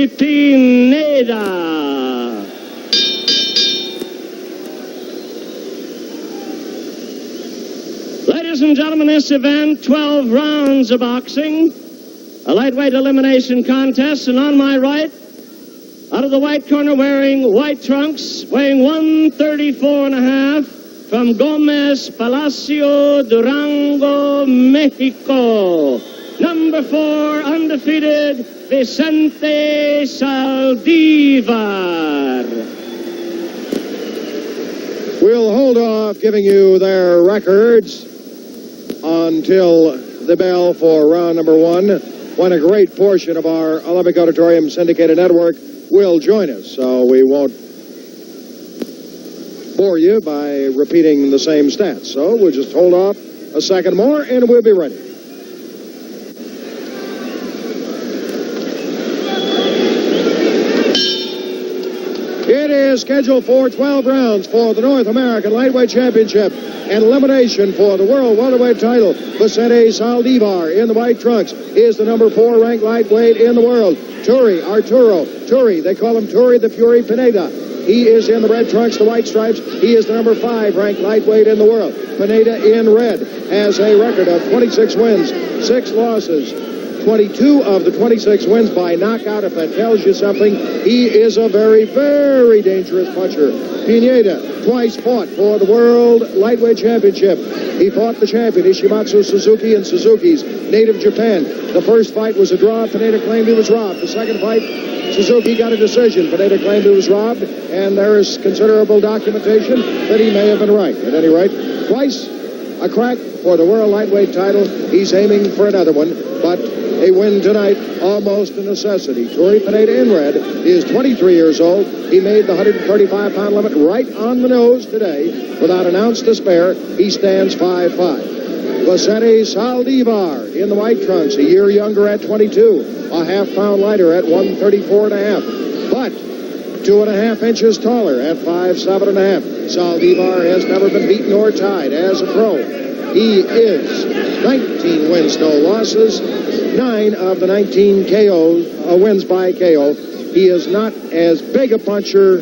Tury Pineda. Ladies and gentlemen, this event, 12 rounds of boxing, a lightweight elimination contest, and on my right, out of the white corner wearing white trunks, weighing 134 and a half, from Gomez Palacio, Durango, Mexico, number 4, undefeated, Vicente Saldivar. We'll hold off giving you their records until the bell for round number 1, when a great portion of our Olympic Auditorium syndicated network will join us. So we won't bore you by repeating the same stats. So we'll just hold off a second more and we'll be ready. It is scheduled for 12 rounds for the North American Lightweight Championship and elimination for the World Welterweight title. Vicente Saldivar in the white trunks is the number 4 ranked lightweight in the world. Arturo Tury, they call him Tury the Fury Pineda. He is in the red trunks, the white stripes. He is the number 5 ranked lightweight in the world. Pineda in red has a record of 26 wins, 6 losses. 22 of the 26 wins by knockout. If that tells you something, he is a very, very dangerous puncher. Pineda twice fought for the World Lightweight Championship. He fought the champion, Ishimatsu Suzuki, in Suzuki's native Japan. The first fight was a draw. Pineda claimed he was robbed. The second fight, Suzuki got a decision. Pineda claimed he was robbed, and there is considerable documentation that he may have been right. At any rate, twice a crack for the World Lightweight title. He's aiming for another one, but a win tonight, almost a necessity. Tury Pineda in red is 23 years old. He made the 135-pound limit right on the nose today. Without an ounce to spare, he stands 5'5". Vicente Saldivar in the white trunks, a year younger at 22, a half-pound lighter at 134 and a half, but 2.5 inches taller at 5'7 and a half. Saldivar has never been beaten or tied as a pro. He is 19 wins, no losses, 9 of the 19 wins by KO. He is not as big a puncher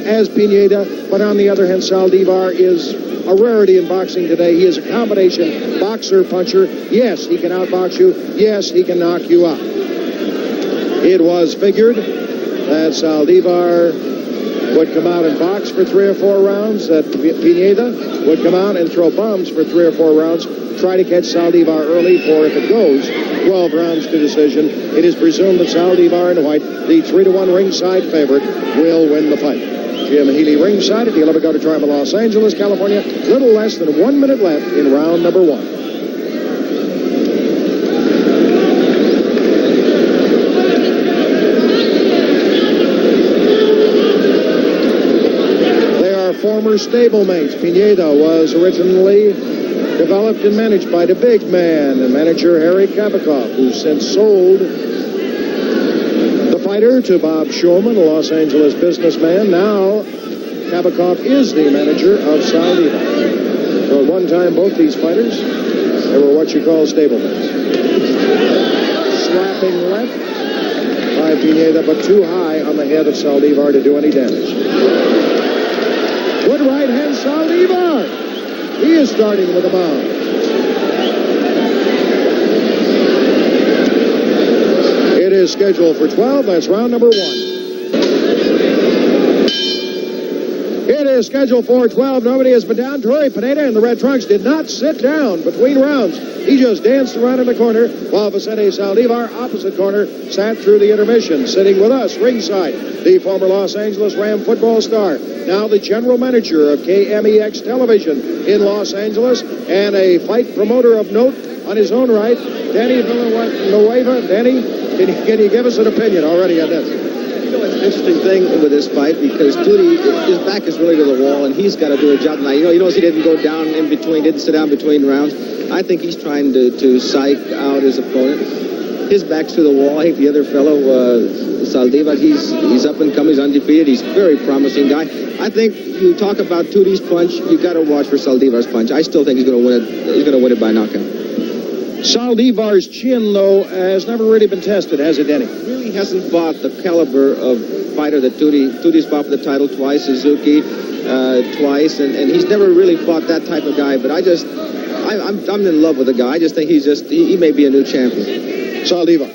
as Pineda, but on the other hand, Saldivar is a rarity in boxing today. He is a combination boxer-puncher. Yes, he can outbox you. Yes, he can knock you out. It was figured that Saldivar would come out and box for 3 or 4 rounds, that Pineda would come out and throw bombs for 3 or 4 rounds, try to catch Saldivar early, for if it goes 12 rounds to decision, it is presumed that Saldivar in white, the 3-1 ringside favorite, will win the fight. Jim Healy ringside at the Olympic Auditorium of Los Angeles, California. Little less than 1 minute left in round number 1. Former stablemates. Pineda was originally developed and managed by the big man, the manager Harry Kabakov, who since sold the fighter to Bob Shulman, a Los Angeles businessman. Now Kabakov is the manager of Saldivar. So at one time, both these fighters, they were what you call stablemates. Slapping left by Pineda, but too high on the head of Saldivar to do any damage. Good right hand, Saldivar. He is starting with a bomb. It is scheduled for 12. That's round number 1. It is scheduled for 12. Nobody has been down. Tury Pineda in the red trunks did not sit down between rounds. He just danced around in the corner, while Vicente Saldivar, opposite corner, sat through the intermission. Sitting with us, ringside, the former Los Angeles Ram football star, now the general manager of KMEX Television in Los Angeles, and a fight promoter of note on his own right, Danny Villanueva. Danny, can you give us an opinion already on this? You know, it's an interesting thing with this fight because Tury, his back is really to the wall, and he's got to do a job tonight. You know, he knows he didn't go down in between, didn't sit down between rounds. I think he's trying to psych out his opponent. His back's to the wall. I think the other fellow, Saldivar, he's up and coming. He's undefeated. He's a very promising guy. I think you talk about Tury's punch, you got to watch for Saldivar's punch. I still think he's going to win it. He's going to win it by knockout. Saldivar's chin, though, has never really been tested, has it, Denny? Really hasn't fought the caliber of fighter that Turi's fought for the title twice, Suzuki twice, and he's never really fought that type of guy. But I'm in love with the guy. I just think he may be a new champion. Saldivar.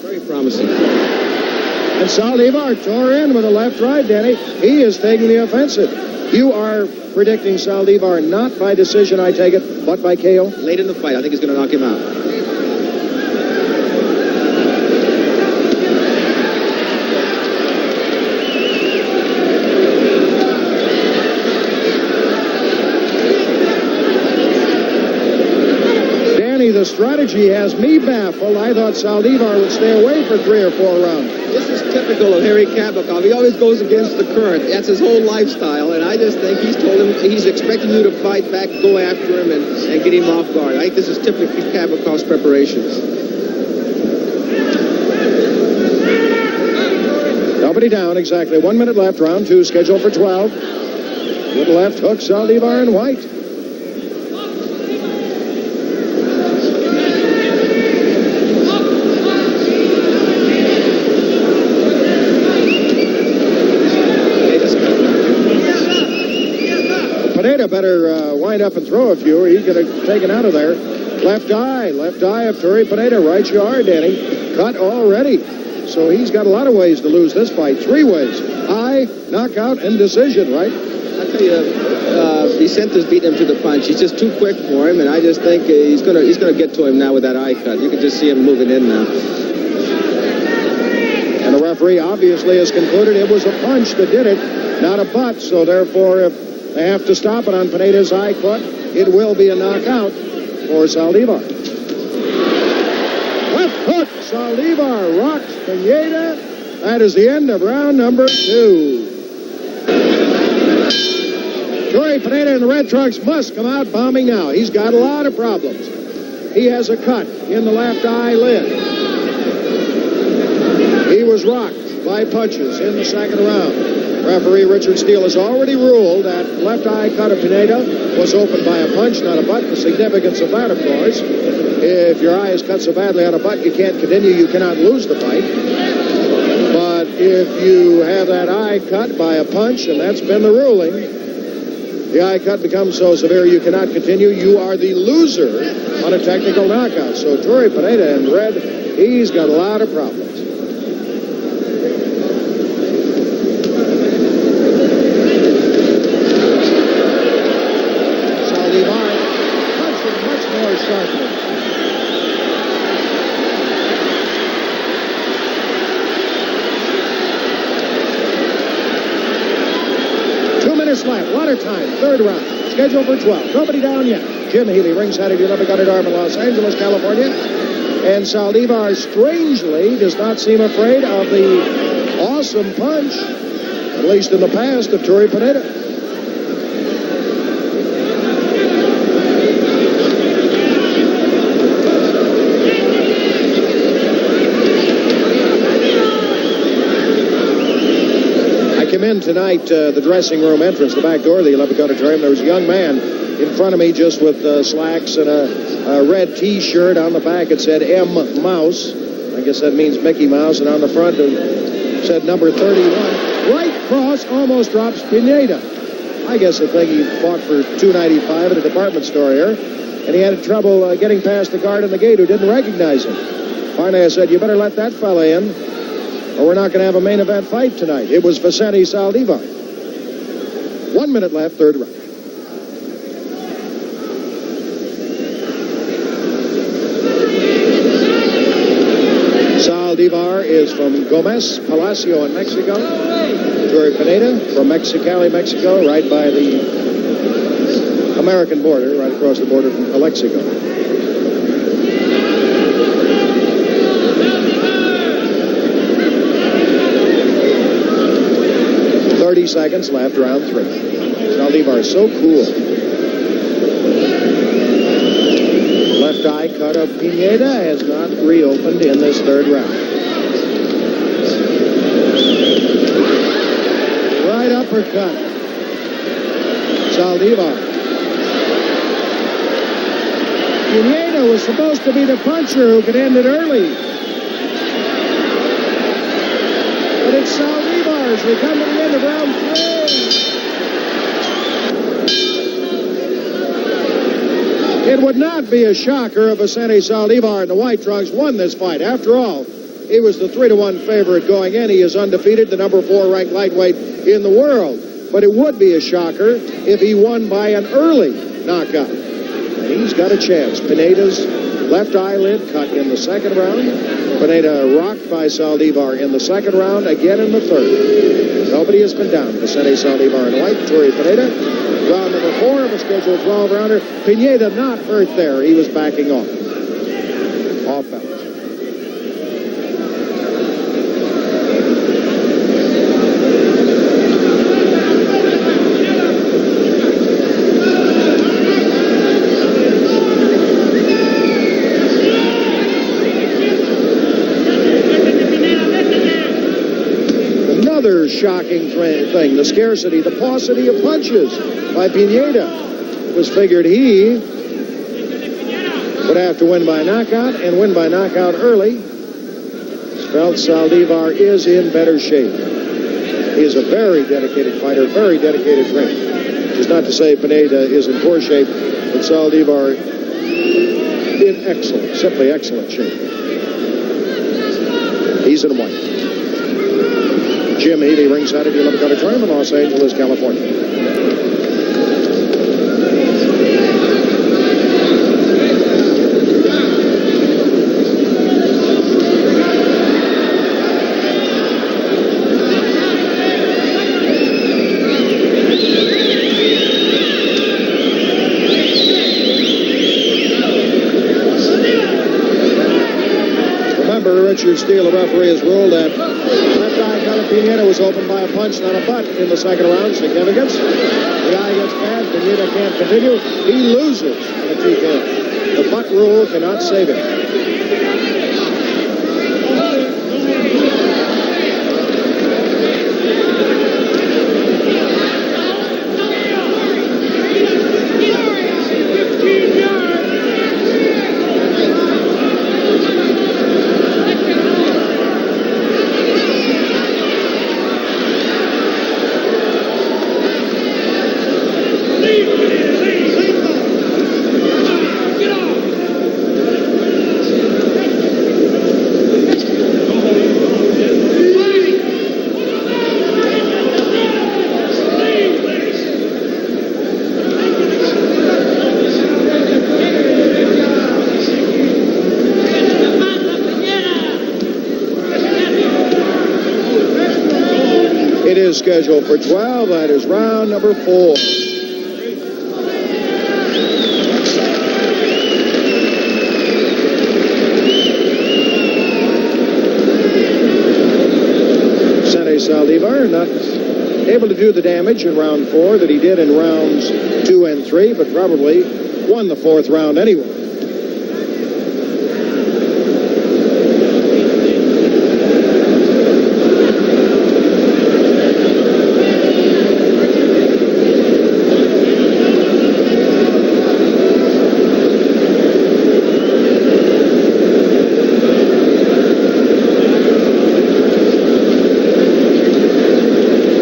Very promising. And Saldivar tore in with a left-right, Denny. He is taking the offensive. You are predicting Saldivar not by decision, I take it, but by KO? Late in the fight, I think he's going to knock him out. Danny, the strategy has me baffled. I thought Saldivar would stay away for 3 or 4 rounds. This is typical of Harry Kabakov. He always goes against the current. That's his whole lifestyle, and I just think he's told him he's expecting you to fight back, go after him, and get him off guard. I think this is typically Kabakov's preparations. Nobody down, exactly 1 minute left, round 2, scheduled for 12. With left hook, Saldivar and White. Pineda better wind up and throw a few, or he's going to take it out of there. Left eye of Tury Pineda. Right you are, Danny. Cut already. So he's got a lot of ways to lose this fight. 3 ways. Eye, knockout, and decision, right? I tell you, Vicente's beating him to the punch. He's just too quick for him, and I just think he's gonna get to him now with that eye cut. You can just see him moving in now. And the referee obviously has concluded it was a punch that did it, not a butt. So therefore, if they have to stop it on Pineda's eye cut, it will be a knockout for Saldivar. Left hook, Saldivar rocks Pineda. That is the end of round number 2. Tury Pineda in the red trunks must come out bombing now. He's got a lot of problems. He has a cut in the left eyelid. He was rocked by punches in the second round. Referee Richard Steele has already ruled that left eye cut of Pineda was opened by a punch, not a butt. The significance of that, of course, if your eye is cut so badly on a butt you can't continue, you cannot lose the fight. But if you have that eye cut by a punch, and that's been the ruling, the eye cut becomes so severe you cannot continue, you are the loser on a technical knockout. So Tury Pineda in red, he's got a lot of problems. Sharply. 2 minutes left. Water time. Third round. Scheduled for 12. Nobody down yet. Jim Healy, ringside at Olympic Underarm in Los Angeles, California. And Saldivar, strangely, does not seem afraid of the awesome punch, at least in the past, of Tury Pineda. In tonight, the dressing room entrance, the back door of the Olympic Auditorium, there was a young man in front of me just with slacks and a red T-shirt. On the back it said M. Mouse. I guess that means Mickey Mouse. And on the front it said number 31. Right cross almost drops Pineda. I guess the thing he bought for $2.95 at a department store here. And he had trouble getting past the guard in the gate who didn't recognize him. Finally I said, you better let that fella in, or we're not going to have a main event fight tonight. It was Vicente Saldivar. 1 minute left, third round. Saldivar is from Gomez Palacio in Mexico. Tury Pineda from Mexicali, Mexico, right by the American border, right across the border from Calexico. 30 seconds left, round 3. Saldivar is so cool. Left eye cut of Pineda has not reopened in this third round. Right uppercut. Saldivar. Pineda was supposed to be the puncher who could end it early. But it's Saldivar as we come to the end of round 3. It would not be a shocker if Vicente Saldivar and the White Trunks won this fight. After all, he was the 3-1 favorite going in. He is undefeated, the number 4 ranked lightweight in the world. But it would be a shocker if he won by an early knockout. And he's got a chance. Pineda's left eyelid cut in the second round. Pineda rocked by Saldivar in the second round, again in the third. Nobody has been down. Vicente Saldivar and White, Tury Pineda. Round number 4 of a scheduled 12-rounder. Pineda not hurt there. He was backing off. Off balance. Another shocking thing, the scarcity, the paucity of punches by Pineda. It was figured he would have to win by knockout and win by knockout early. Felt Saldivar is in better shape. He is a very dedicated fighter, very dedicated trainer. Which is not to say Pineda is in poor shape, but Saldivar in excellent, simply excellent shape. He's in white. Jim Healy, ringside at the Olympic Auditorium in Los Angeles, California. Richard Steele, the referee, has ruled that left eye cut of Pineda was opened by a punch, not a butt, in the second round. Significance. The eye gets bad. Pineda can't continue. He loses in a TKO. The butt rule cannot save him. Scheduled for 12. That is round number 4. Vicente Saldivar not able to do the damage in round 4 that he did in rounds 2 and 3, but probably won the 4th round anyway.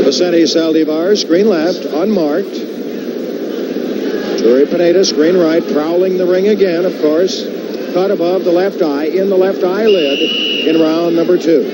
Vicente Saldivar, screen left, unmarked. Tury Pineda, screen right, prowling the ring again, of course. Cut above the left eye, in the left eyelid in round number 2.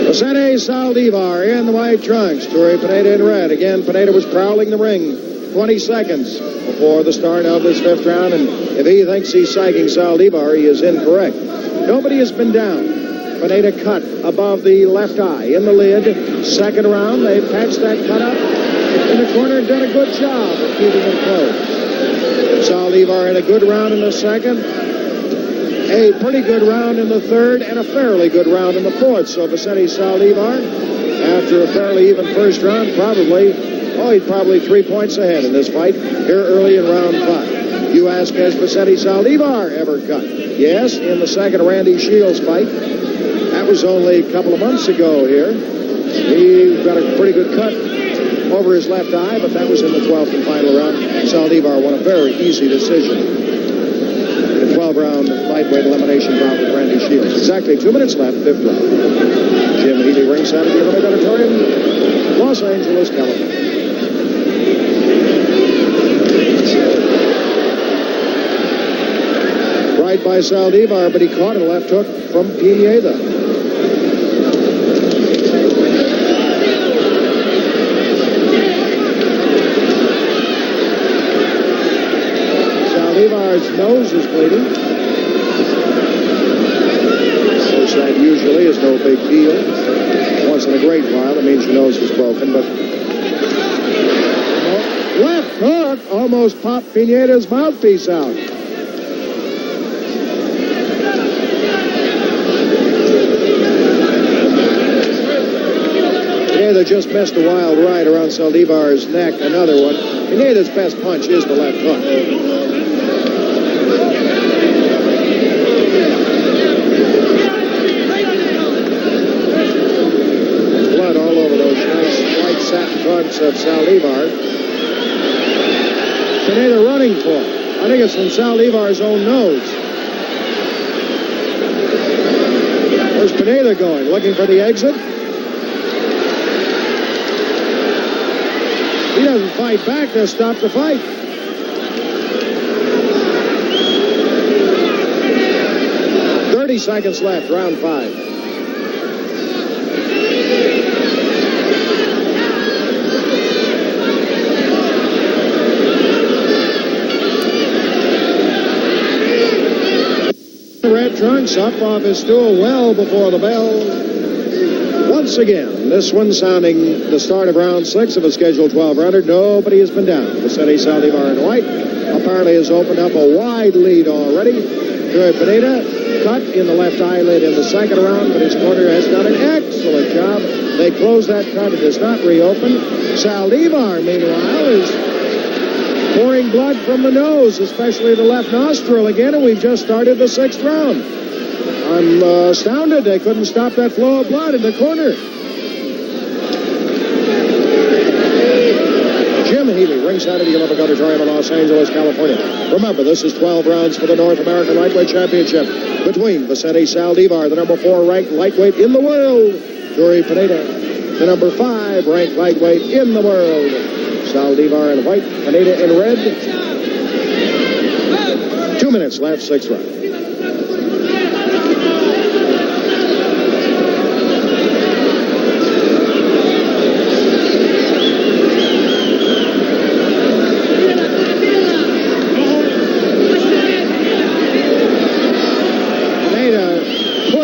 Vicente Saldivar in the white trunks. Tury Pineda in red. Again, Pineda was prowling the ring 20 seconds before the start of this 5th round, and if he thinks he's psyching Saldivar, he is incorrect. Nobody has been down. Pineda cut above the left eye in the lid. Second round, they patched that cut up in the corner and done a good job of keeping it closed. Saldivar had a good round in the second, a pretty good round in the third, and a fairly good round in the fourth. So Vicente Saldivar, after a fairly even first round, he's probably 3 points ahead in this fight here early in round 5. You ask, has Vicente Saldivar ever cut? Yes, in the second Randy Shields fight. That was only a couple of months ago here. He got a pretty good cut over his left eye, but that was in the 12th and final round. Saldivar won a very easy decision. The 12-round lightweight elimination bout with Randy Shields. Exactly 2 minutes left, fifth round. Jim Healy ringside at the Olympic Auditorium, Los Angeles, California. Right by Saldivar, but he caught a left hook from Pineda. Saldivar's nose is bleeding. Of course, that usually is no big deal. Once in a great while, it means your nose is broken, but... Left hook almost popped Pineda's mouthpiece out. Pineda just missed a wild right around Saldivar's neck. Another one. Pineda's best punch is the left hook. Blood all over those nice white satin fronts of Saldivar. Pineda running for it. I think it's from Saldivar's own nose. Where's Pineda going? Looking for the exit? He doesn't fight back. They'll stop the fight. Seconds left, round 5. Red trunks up off his stool well before the bell. Once again, this one sounding the start of round 6 of a scheduled 12-rounder. Nobody has been down. Vicente Saldivar in white apparently has opened up a wide lead already. Tury Pineda cut in the left eyelid in the second round, but his corner has done an excellent job. They close that cut. It does not reopen. Saldivar, meanwhile, is pouring blood from the nose, especially the left nostril again, and we've just started the 6th round. I'm astounded they couldn't stop that flow of blood in the corner. Jim Healy, ringside of the Olympic Auditorium in Los Angeles, California. Remember, this is 12 rounds for the North American Lightweight Championship between Vicente Saldivar, the number 4 ranked lightweight in the world, Tury Pineda, the number 5 ranked lightweight in the world. Saldivar in white, Pineda in red. 2 minutes left, 6th round.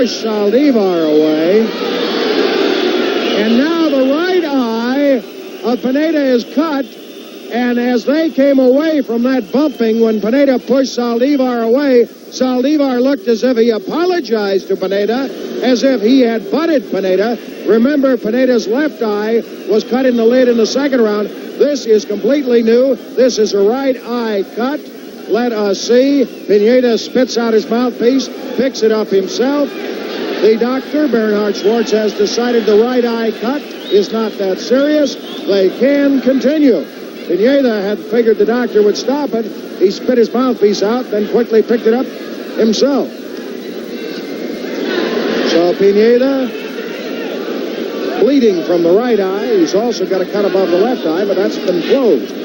Saldivar away, and now the right eye of Pineda is cut, and as they came away from that bumping when Pineda pushed Saldivar away, Saldivar looked as if he apologized to Pineda, as if he had butted Pineda. Remember, Pineda's left eye was cut in the lid in the second round. This is completely new. This is a right eye cut. Let us see. Pineda spits out his mouthpiece, picks it up himself. The doctor, Bernhard Schwartz, has decided the right eye cut is not that serious. They can continue. Pineda had figured the doctor would stop it. He spit his mouthpiece out, then quickly picked it up himself. So Pineda, bleeding from the right eye. He's also got a cut above the left eye, but that's been closed.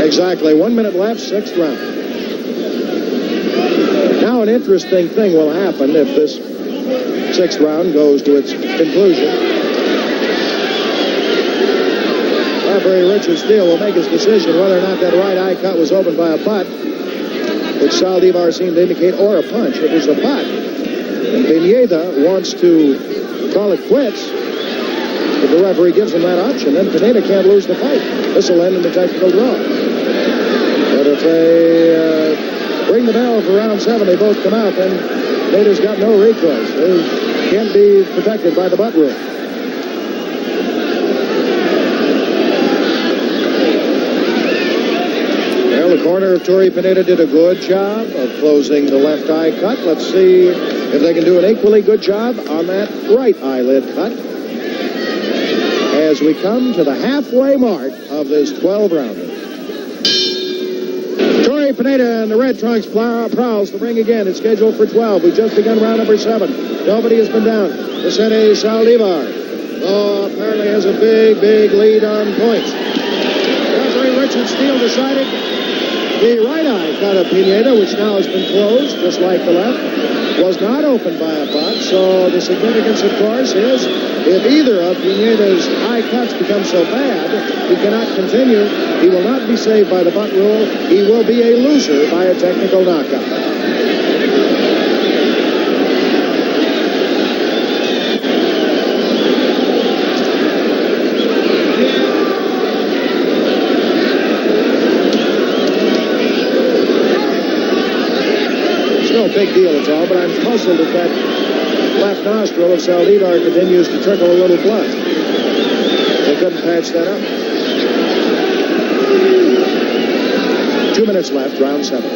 Exactly 1 minute left, 6th round. Now an interesting thing will happen if this 6th round goes to its conclusion. Referee Richard Steele will make his decision whether or not that right eye cut was opened by a butt, which Saldivar seemed to indicate, or a punch. It was a butt. And Pineda wants to call it quits. If the referee gives him that option, then Pineda can't lose the fight. This will end in the technical draw. But if they ring the bell for round 7, they both come out, then Pineda's got no recourse. They can't be protected by the butt rule. Well, the corner of Tury Pineda did a good job of closing the left eye cut. Let's see if they can do an equally good job on that right eyelid cut as we come to the halfway mark of this 12-rounder. Tury Pineda in the red trunks prowls the ring again. It's scheduled for 12. We've just begun round number 7. Nobody has been down. Vicente Saldivar, apparently has a big, big lead on points. Referee Richard Steele decided the right eye cut of Pineda, which now has been closed, just like the left, was not opened by a butt. So the significance, of course, is if either of Pineda's eye cuts become so bad he cannot continue, he will not be saved by the butt rule. He will be a loser by a technical knockout. No big deal at all, but I'm puzzled if that left nostril of Saldivar continues to trickle a little blood. They couldn't patch that up. 2 minutes left, round 7.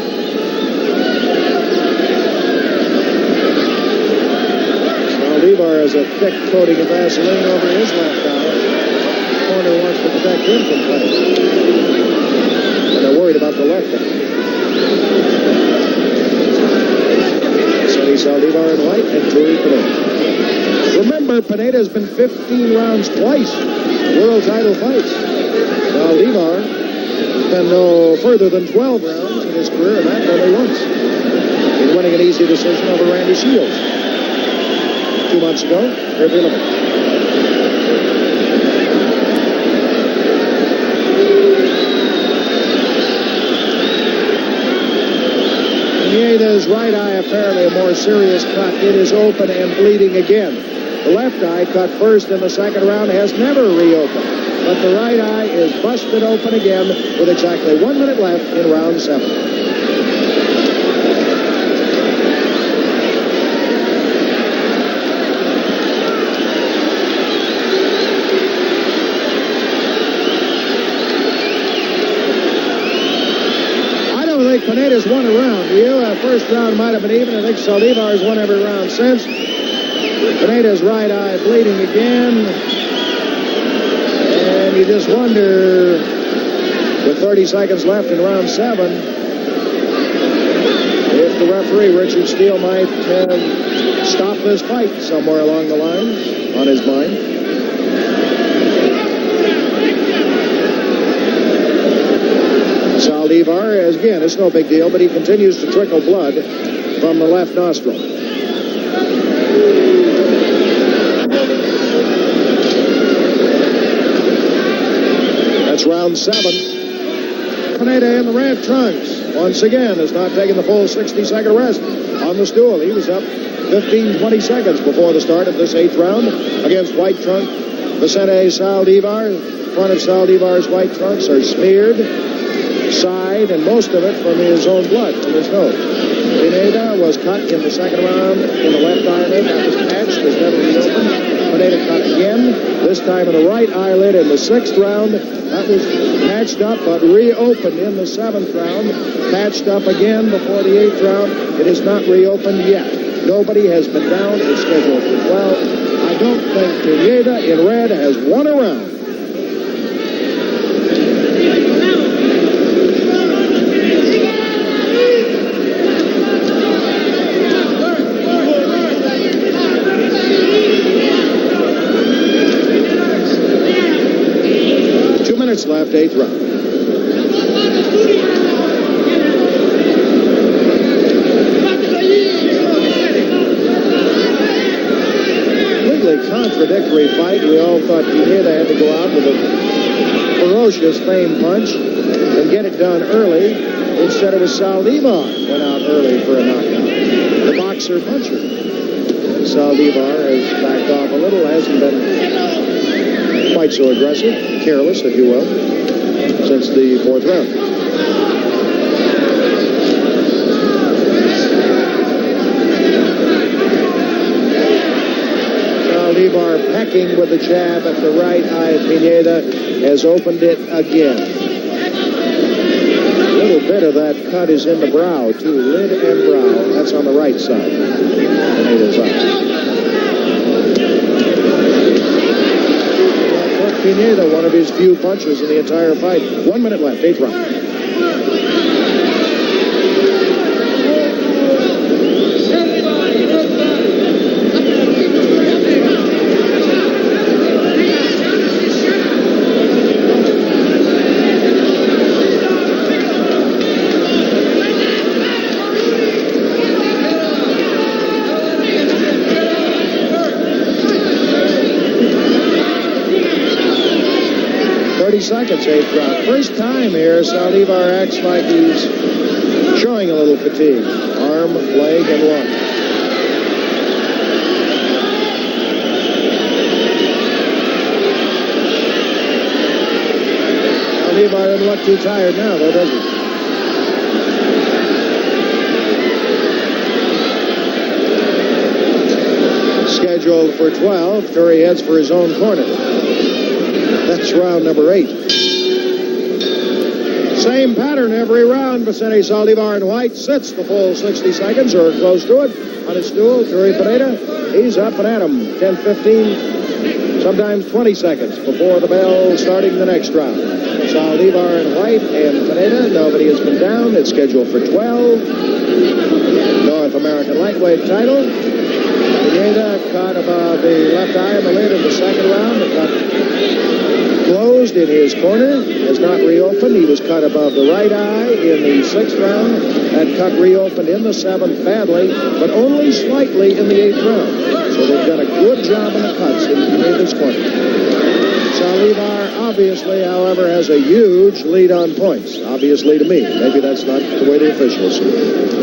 Saldivar has a thick coating of Vaseline over his left eye. The corner wants to protect him from play. And they're worried about the left eye. Saldivar in white and Tury Pineda. Remember, Pineda has been 15 rounds twice in world title fights. Saldivar been no further than 12 rounds in his career, and that only once. He's winning an easy decision over Randy Shields 2 months ago. They're the limit. Pineda's right eye apparently a more serious cut. It is open and bleeding again. The left eye, cut first in the second round, has never reopened. But the right eye is busted open again with exactly 1 minute left in round 7. Pineda's won a round. Do you? First round might have been even. I think Saldivar has won every round since. Pineda's right eye bleeding again. And you just wonder, with 30 seconds left in round 7, if the referee, Richard Steele, might stop this fight somewhere along the line on his mind. Saldivar, again, it's no big deal, but he continues to trickle blood from the left nostril. That's round 7. Pineda in the red trunks, once again, has not taken the full 60-second rest on the stool. He was up 15-20 seconds before the start of this 8th round against white trunk Vicente Saldivar. Front of Saldivar's white trunks are smeared, side, and most of it from his own blood, from his nose. Pineda was cut in the second round in the left eyelid. That was patched, was never reopened. Pineda cut again, this time in the right eyelid in the 6th round. That was patched up but reopened in the 7th round. Patched up again before the 8th round. It is not reopened yet. Nobody has been down. It's scheduled for 12. I don't think Pineda in red has won a round. Left, 8th round. Completely contradictory fight. We all thought Pineda had to go out with a ferocious fame punch and get it done early. Instead, it was Saldivar went out early for a knockout. The boxer puncher. Saldivar has backed off a little, hasn't been quite so aggressive, careless, if you will, since the 4th round. striking with the jab at the right eye. Pineda has opened it again. A little bit of that cut is in the brow, too. Lid and brow. That's on the right side. Pineda's eye. Pineda, one of his few punches in the entire fight. 1 minute left, 8th round. Seconds, 8th round. First time here, Saldivar acts like he's showing a little fatigue. Arm, leg, and lung. Saldivar doesn't look too tired now, though, does he? Scheduled for 12, Tury heads for his own corner. That's round number 8. Same pattern every round. Vicente Saldivar in white sits the full 60 seconds or close to it on his stool. Tury Pineda, he's up and at him. 10, 15, sometimes 20 seconds before the bell starting the next round. Saldivar in white and Pineda, nobody has been down. It's scheduled for 12. North American lightweight title. Pineda caught above the left eye in the lid of the second round. The cut closed in his corner, has not reopened. He was cut above the right eye in the 6th round. That cut reopened in the 7th badly, but only slightly in the 8th round. So they've done a good job in the cuts in Pineda's corner. Saldivar obviously, however, has a huge lead on points. Obviously to me. Maybe that's not the way the officials see it.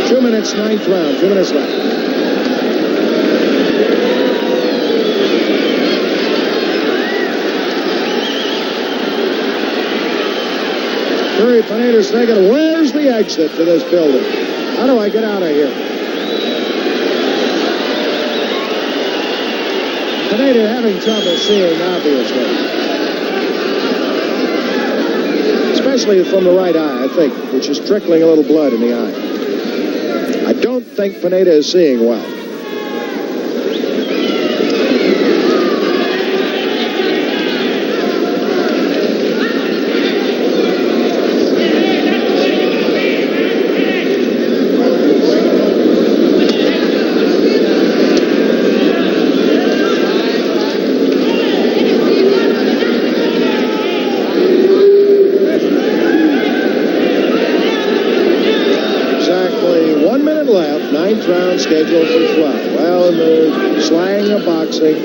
2 minutes, 9th round. 2 minutes left. Tury Pineda's thinking, where's the exit to this building? How do I get out of here? Pineda having trouble seeing, obviously. Especially from the right eye, I think, which is trickling a little blood in the eye. I don't think Pineda is seeing well. Round scheduled for 12. Well, in the slang of boxing,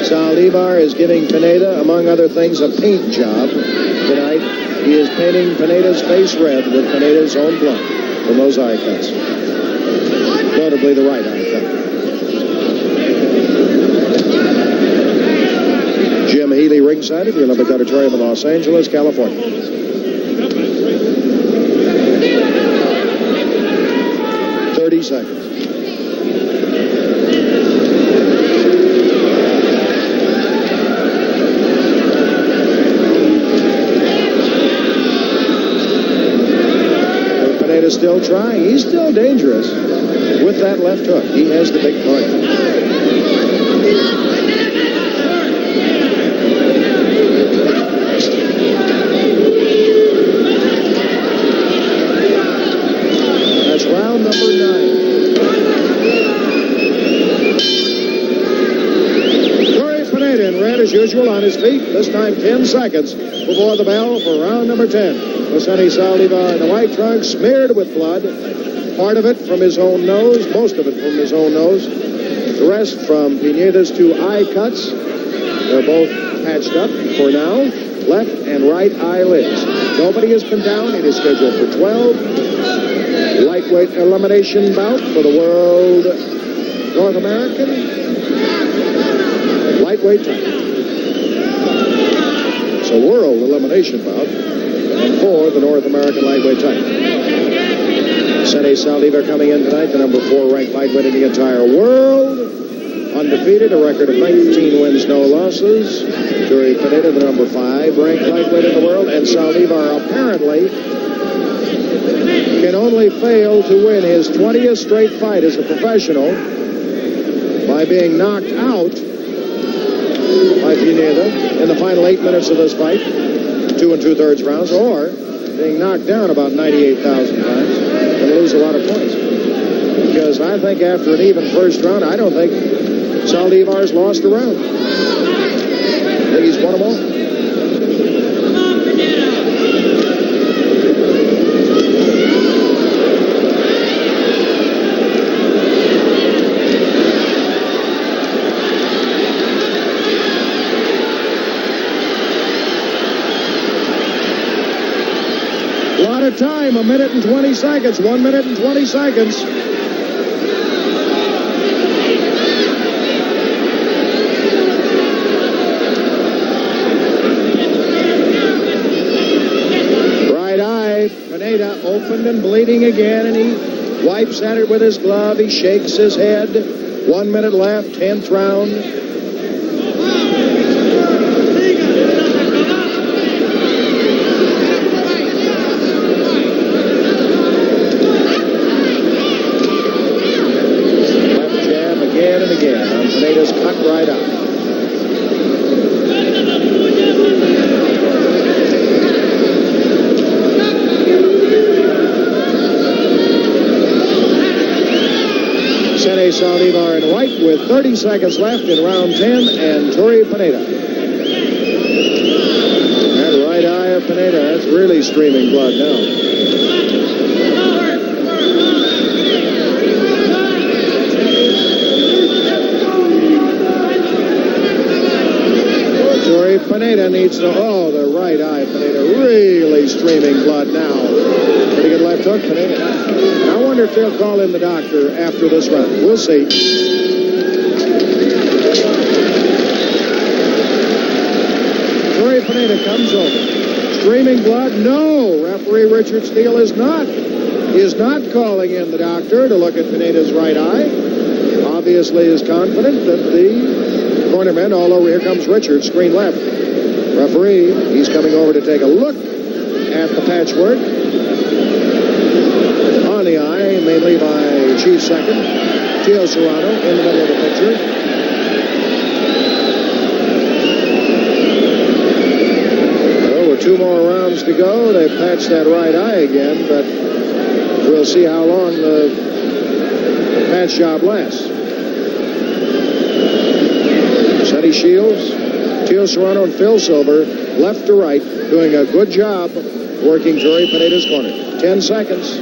Saldivar is giving Pineda, among other things, a paint job tonight. He is painting Pineda's face red with Pineda's own blood from those eye cuts. Notably the right eye cut. Jim Healy ringside at the Olympic Auditorium in Los Angeles, California. 30 seconds. Pineda's still trying. He's still dangerous with that left hook. He has the big target. That's round number 9. Tury Pineda in red as usual on his feet. This time 10 seconds before the bell for round number 10. Vicente Saldivar in the white trunks, smeared with blood. Part of it from his own nose, most of it from his own nose. The rest from Pineda's 2 eye cuts. They're both patched up for now. Left and right eyelids. Nobody has been down. It is scheduled for 12. Lightweight elimination bout for the World North American lightweight title. It's a world elimination bout. And for the North American lightweight title. Vicente Saldivar coming in tonight, the number 4 ranked lightweight in the entire world. Undefeated, a record of 19 wins, no losses. Tury Pineda, the number 5 ranked lightweight in the world. And Saldivar apparently can only fail to win his 20th straight fight as a professional by being knocked out by Pineda in the final 8 minutes of this fight, 2 2/3 rounds, or being knocked down about 98,000 times and lose a lot of points. Because I think after an even first round, I don't think Saldivar's lost a round. I think he's won them all. Time, 1 minute and 20 seconds. 1 minute and 20 seconds. Right eye, Pineda opened and bleeding again, and he wipes at it with his glove. He shakes his head. 1 minute left, 10th round. Pineda's cut right out. Vicente Saldivar in white with 30 seconds left in round 10, and Tury Pineda. That right eye of Pineda, that's really streaming blood now. Pineda needs to, the right eye, Pineda, really streaming blood now. Pretty good left hook, Pineda. I wonder if they'll call in the doctor after this round. We'll see. Tury Pineda comes over. Streaming blood, no. Referee Richard Steele is not calling in the doctor to look at Pineda's right eye. Obviously is confident that the cornerman, although here comes Richard, screen left. Referee, he's coming over to take a look at the patchwork on the eye, mainly by Chief Second, Tio Serrano, in the middle of the picture. Well, with 2 more rounds to go, they've patched that right eye again, but we'll see how long the patch job lasts. Sonny Shields, Tio Serrano, and Phil Silver, left to right, doing a good job working Tury Pineda's corner. 10 seconds.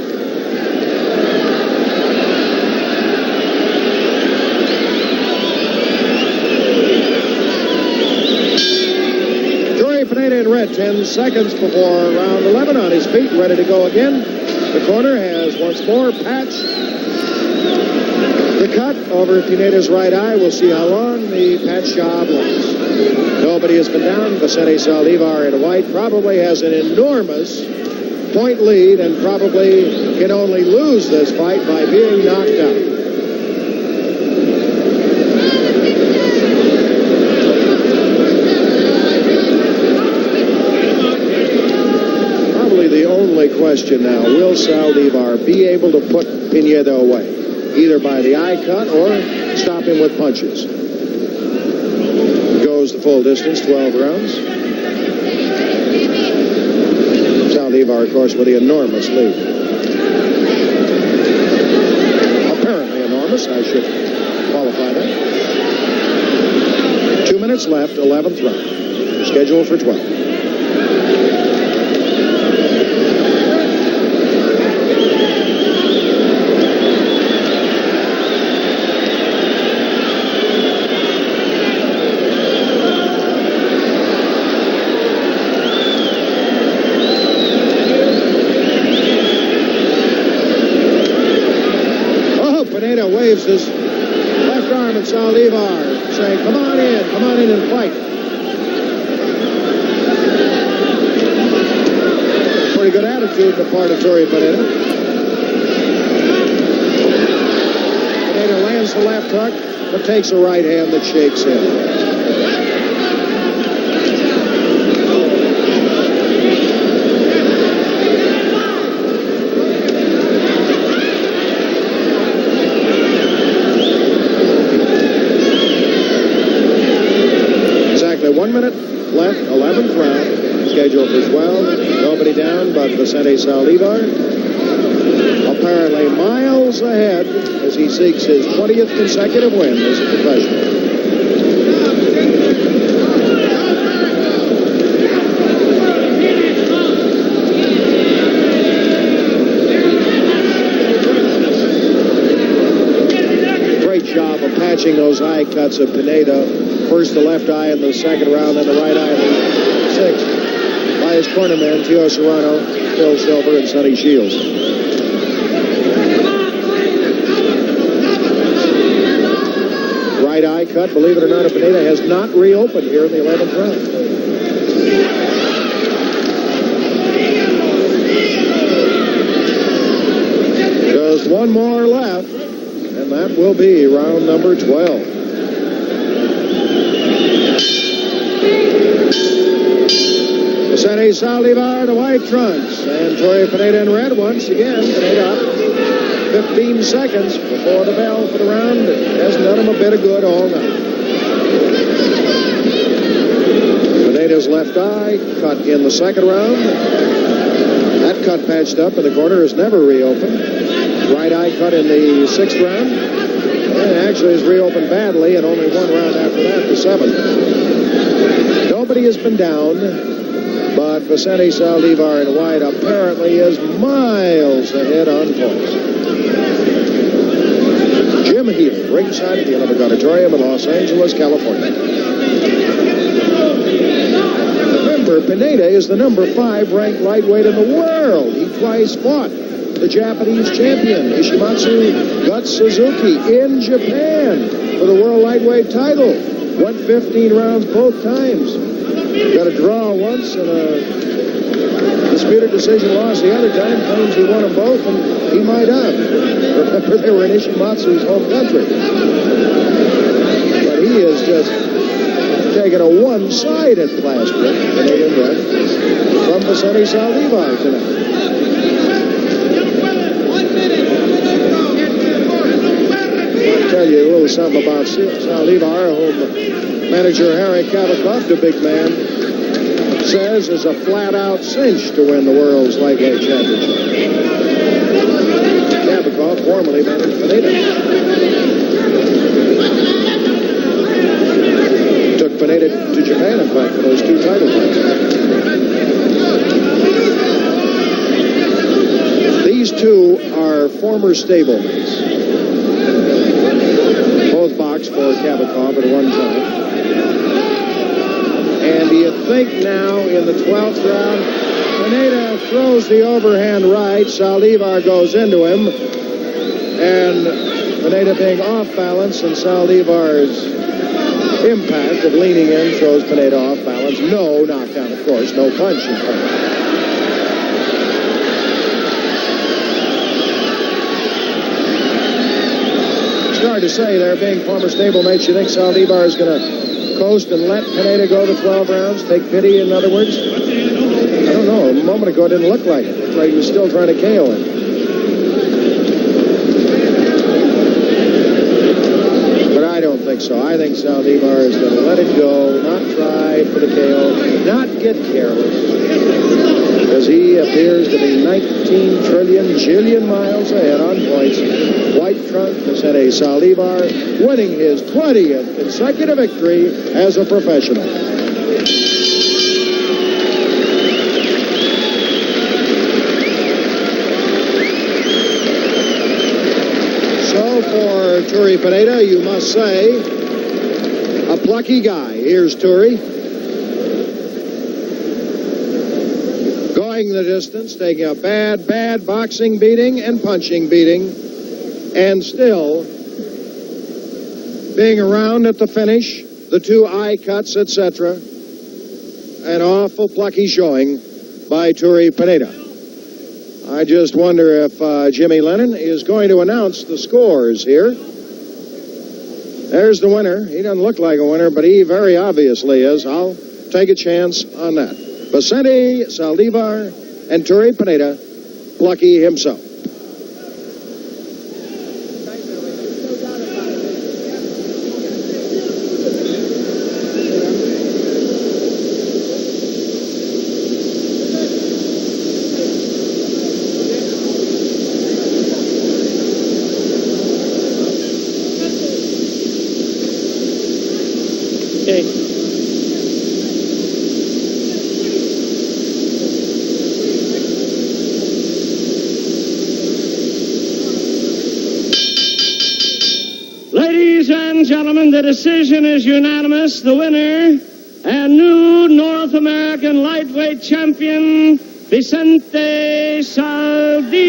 Tury Pineda in red, 10 seconds before round 11, on his feet, ready to go again. The corner has once more patched the cut over Pineda's right eye. We'll see how long the patch job lasts. Nobody has been down. Vicente Saldivar in white probably has an enormous point lead and probably can only lose this fight by being knocked out. Probably the only question now, will Saldivar be able to put Pineda away, either by the eye cut or stop him with punches? The full distance, 12 rounds. Saldivar, of course, with the enormous lead. Apparently enormous, I should qualify that. 2 minutes left, 11th round. Scheduled for 12. Waves his left arm at Saldivar, saying, come on in and fight. pretty good attitude on the part of Tury Pineda. Pineda lands the left hook, but takes a right hand that shakes him. Exactly 1 minute left, 11th round. Scheduled for 12. Nobody down but Vicente Saldivar. Apparently miles ahead as he seeks his 20th consecutive win as a professional. Great job of patching those eye cuts of Pineda. First the left eye in the second round, then the right eye in the sixth. By his cornerman, Tio Serrano, Phil Silver, and Sonny Shields. Right eye cut, believe it or not, Pineda has not reopened here in the 11th round. Just one more left, and that will be round number 12. Vicente Saldivar, the white trunks, and Tury Pineda in red once again. Pineda up 15 seconds before the bell for the round. Hasn't done him a bit of good all night. Pineda's left eye cut in the second round. That cut patched up in the corner is never reopened. Right eye cut in the sixth round. And actually is reopened badly, and only one round after that, the seventh. Nobody has been down. But Vicente Saldivar in white apparently is miles ahead on points. Jim Healy, ringside at the Olympic Auditorium in Los Angeles, California. Remember, Pineda is the number 5 ranked lightweight in the world. He twice fought the Japanese champion, Ishimatsu Guts Suzuki, in Japan for the world lightweight title. Won 15 rounds both times. Got a draw once and a disputed decision loss the other time. Claims he won them both, and he might have. Remember, they were in Ishimatsu's home country. But he is just taking a one-sided plaster Canadian run from Vicente Saldivar tonight. I'll tell you a little something about Saldivar, whom manager Harry Kabakov, the big man, says is a flat-out cinch to win the world's lightweight championship. Kabakov formerly managed Pineda. Took Pineda to Japan, in fact, for those 2 title fights. These two are former stablemates. Both boxed for Kabakov at one time. And do you think now in the 12th round, Pineda throws the overhand right, Saldivar goes into him, and Pineda being off balance, and Saldivar's impact of leaning in throws Pineda off balance. No knockdown, of course, no punch in front. It's hard to say, they're being former stablemates. You think Saldivar is going to coast and let Pineda go to 12 rounds? Take pity, in other words? I don't know. A moment ago, it didn't look like it. It looked like he was still trying to KO him. But I don't think so. I think Saldivar is going to let it go, not try for the KO, not get careless, as he appears to be 19 trillion miles ahead on points. White trunk, Vicente Saldivar, winning his 20th consecutive victory as a professional. So for Tury Pineda, you must say, a plucky guy. Here's Tury. Going the distance, taking a bad boxing beating and punching beating, and still being around at the finish, the 2 eye cuts, etc. An awful plucky showing by Tury Pineda. I just wonder if Jimmy Lennon is going to announce the scores here. There's the winner. He doesn't look like a winner, but he very obviously is. I'll take a chance on that. Vicente Saldivar and Tury Pineda, Plucky himself. Okay. Ladies and gentlemen, the decision is unanimous. The winner and new North American lightweight champion, Vicente Saldivar.